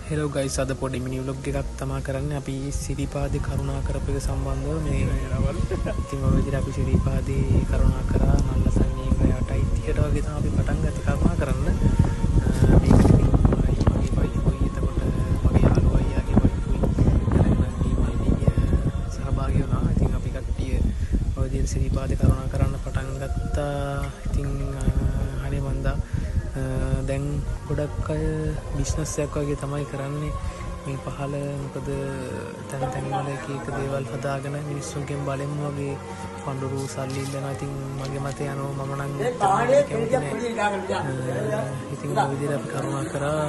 Hello guys, අද පොඩි මිනි vlog එකක් තමා කරන්නේ. අපි සිරිපාදේ කරුණාකර එක සම්බන්ධව මේ ඉතින් ඔය විදිහට අපි සිරිපාදේ කරුණාකර නල්ලසන්නේ 8යි 30ට වගේ තමයි අපි පටන් ගත්තේ කරුණාකරන්න. මේකට ඉතින් මගේ වයිෆුයි එතකොට මගේ යාළුවා අයියාගේ වයිෆුයි සහභාගී වුණා. ඉතින් අපි කට්ටිය ඔය විදිහට සිරිපාදේ කරුණාකරන්න පටන් ගත්තා. ඉතින් අනේ මන්දා දැන් ගොඩක් අය බිස්නස් එකක් වගේ තමයි කරන්නේ මේ පහල. මොකද තැන තැන් වල එක එක දේවල් හදාගෙන මිනිස්සුන්ගෙන් බලෙන් වගේ පඬුරු සල්ලි ඉල්ලනවා. ඉතින් මගේ මතය යනවා මම නම් ඉතින් ඔය විදිහට අපි කරුණා කරා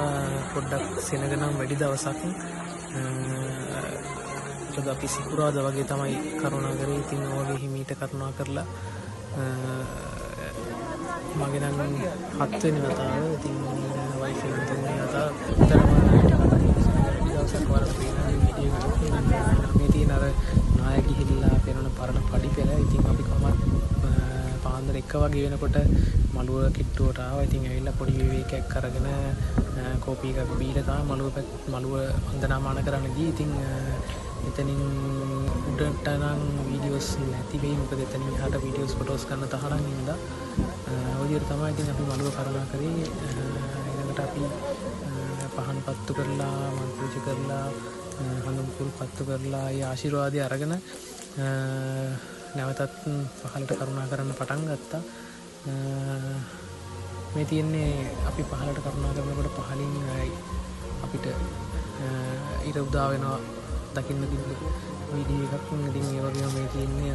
පොඩ්ඩක් සෙනග නම් වැඩි දවසක්. මොකද අපි සිකුරාදා වගේ තමයි කරුණා කරේ. ඉතින් ඔය වගේ හිමීට කරුණා කරලා මගේ නම් 7 වෙනි වතාව. ඉතින් වයිෆ් එක 3 වෙනි වතාව. දවසක් වරක් මේ තියෙන අර නාය ගිහිල්ලා පෙරන පරණ පඩි පෙළ. ඉතින් අපි කොහමත් පාන්දර 1 වගේ වෙනකොට මළුව කිට්ටුවට ආවා. ඉතින් ඇවිල්ලා පොඩි විවේකයක් අරගෙන කෝපි එකක් බීලා තමයි මළුව වන්දනාමාන කරන්න ගියේ. ඉතින් එතනින් උඩට නම් වීඩියෝස් නැති වෙයි. මොකද එතනින් එහාට වීඩියෝස් ෆොටෝස් ගන්න තහනම් ඉඳලා ඔය විදිහට තමයි ඉතින් අපි මළුව කරුණා කරේ. ඊළඟට අපි පහන් පත්තු කරලා මල් පූජා කරලා හඳුන් කුල් පත්තු කරලා ඒ ආශිර්වාදය අරගෙන නැවතත් පහලට කරුණා කරන්න පටන් ගත්තා. මේ තියෙන්නේ අපි පහලට කරුණා කරනකොට පහලින් අපිට ඊට උදා වෙනවා දකින්න තිබුණු වීඩියෝ එකක්. ඉතින් ඒ වගේම මේ තියෙන්නේ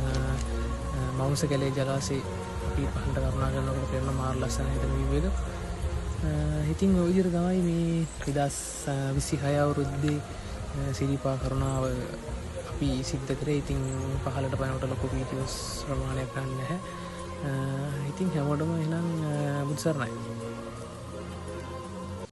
මවුස කැලේ ජලාශේ අපි පහලට කරුණා කරනකොට පේන මාර ලස්සන හිටන වීඩියෝ එක. ඉතින් ඔය විදිහට තමයි මේ 2026 අවුරුද්දේ සිරිපා කරුණාව අපි සිද්ධ කරේ. ඉතින් පහලට පයනකොට ලොකු වීඩියෝස් ප්‍රමාණයක් ගන්න නැහැ. ඉතින් හැමෝටම එහෙනම් බුදු සරණයි.